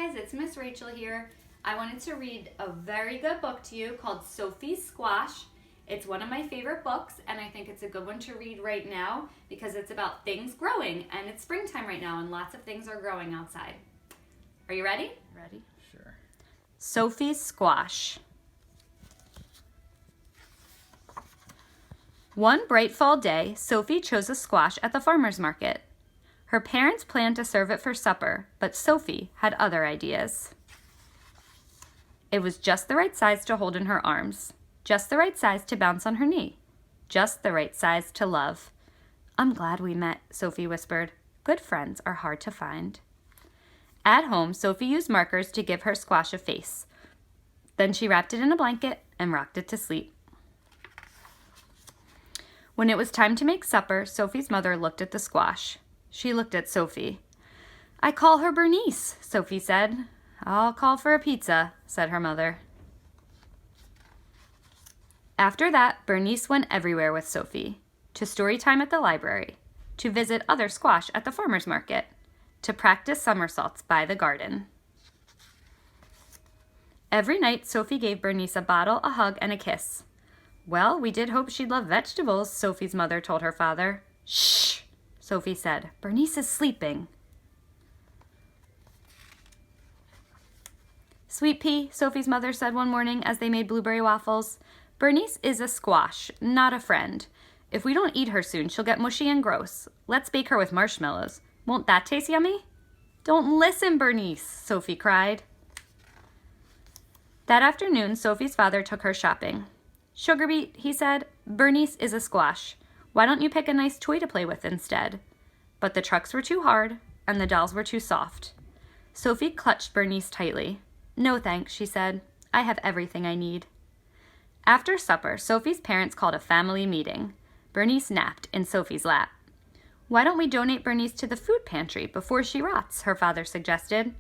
guys, it's Miss Rachel here. I wanted to read a very good book to you called Sophie's Squash. It's one of my favorite books, and I think it's a good one to read right now because it's about things growing, and it's springtime right now, and lots of things are growing outside. Are you ready? Ready? Sure. Sophie's Squash. One bright fall day, Sophie chose a squash at the farmer's market. Her parents planned to serve it for supper, but Sophie had other ideas. It was just the right size to hold in her arms, just the right size to bounce on her knee, just the right size to love. "I'm glad we met," Sophie whispered. "Good friends are hard to find." At home, Sophie used markers to give her squash a face. Then she wrapped it in a blanket and rocked it to sleep. When it was time to make supper, Sophie's mother looked at the squash. She looked at Sophie. "I call her Bernice," Sophie said. "I'll call for a pizza," said her mother. After that, Bernice went everywhere with Sophie. To story time at the library, to visit other squash at the farmer's market, to practice somersaults by the garden. Every night, Sophie gave Bernice a bottle, a hug, and a kiss. "Well, we did hope she'd love vegetables," Sophie's mother told her father. "Shh," Sophie said. "Bernice is sleeping." "Sweet pea," Sophie's mother said one morning as they made blueberry waffles, "Bernice is a squash, not a friend. If we don't eat her soon, she'll get mushy and gross. Let's bake her with marshmallows. Won't that taste yummy?" "Don't listen, Bernice," Sophie cried. That afternoon, Sophie's father took her shopping. "Sugarbeet," he said, "Bernice is a squash. Why don't you pick a nice toy to play with instead?" But the trucks were too hard, and the dolls were too soft. Sophie clutched Bernice tightly. "No thanks," she said. "I have everything I need." After supper, Sophie's parents called a family meeting. Bernice napped in Sophie's lap. "Why don't we donate Bernice to the food pantry before she rots?" her father suggested.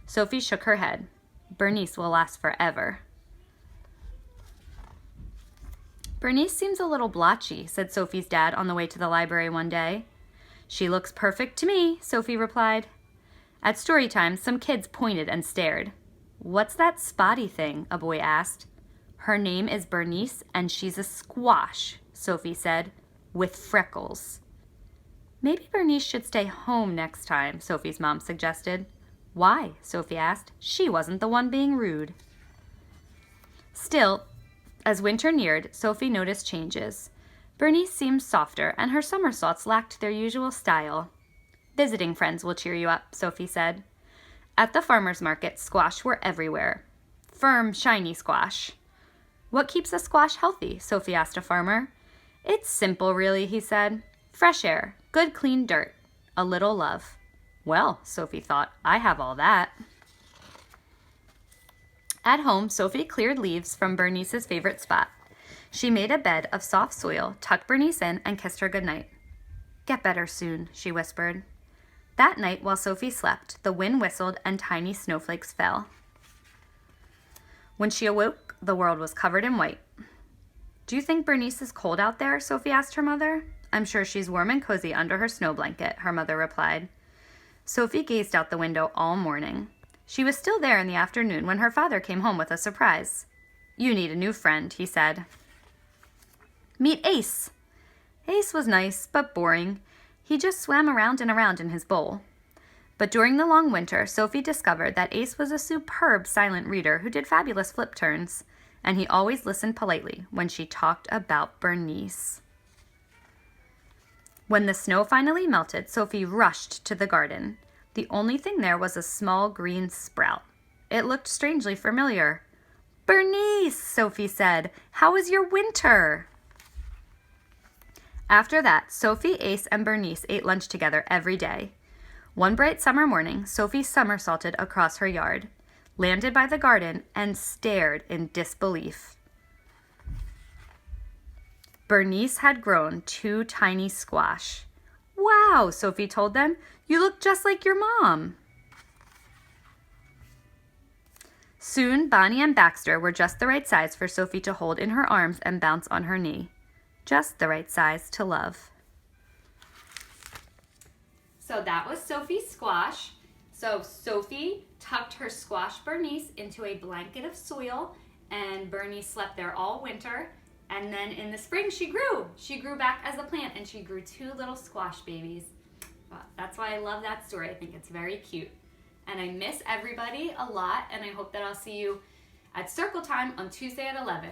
Sophie shook her head. "Bernice will last forever." "Bernice seems a little blotchy," said Sophie's dad on the way to the library one day. "She looks perfect to me," Sophie replied. At story time, some kids pointed and stared. "What's that spotty thing?" a boy asked. "Her name is Bernice, and she's a squash," Sophie said, "with freckles." "Maybe Bernice should stay home next time," Sophie's mom suggested. "Why?" Sophie asked. "She wasn't the one being rude." Still, as winter neared, Sophie noticed changes. Bernice seemed softer, and her somersaults lacked their usual style. "Visiting friends will cheer you up," Sophie said. At the farmer's market, squash were everywhere. Firm, shiny squash. "What keeps a squash healthy?" Sophie asked a farmer. "It's simple, really," he said. "Fresh air, good clean dirt, a little love." Well, Sophie thought, I have all that. At home, Sophie cleared leaves from Bernice's favorite spot. She made a bed of soft soil, tucked Bernice in, and kissed her goodnight. "Get better soon," she whispered. That night, while Sophie slept, the wind whistled and tiny snowflakes fell. When she awoke, the world was covered in white. "Do you think Bernice is cold out there?" Sophie asked her mother. "I'm sure she's warm and cozy under her snow blanket," her mother replied. Sophie gazed out the window all morning. She was still there in the afternoon when her father came home with a surprise. "You need a new friend," he said. "Meet Ace." Ace was nice, but boring. He just swam around and around in his bowl. But during the long winter, Sophie discovered that Ace was a superb silent reader who did fabulous flip turns, and he always listened politely when she talked about Bernice. When the snow finally melted, Sophie rushed to the garden. The only thing there was a small green sprout. It looked strangely familiar. "Bernice," Sophie said, "how was your winter?" After that, Sophie, Ace, and Bernice ate lunch together every day. One bright summer morning, Sophie somersaulted across her yard, landed by the garden, and stared in disbelief. Bernice had grown 2 tiny squash. "Wow," Sophie told them, "you look just like your mom." Soon, Bonnie and Baxter were just the right size for Sophie to hold in her arms and bounce on her knee. Just the right size to love. So that was Sophie's Squash. So Sophie tucked her squash Bernice into a blanket of soil, and Bernice slept there all winter. And then in the spring, she grew. She grew back as a plant, and she grew 2 little squash babies. That's why I love that story. I think it's very cute. And I miss everybody a lot, and I hope that I'll see you at circle time on Tuesday at 11.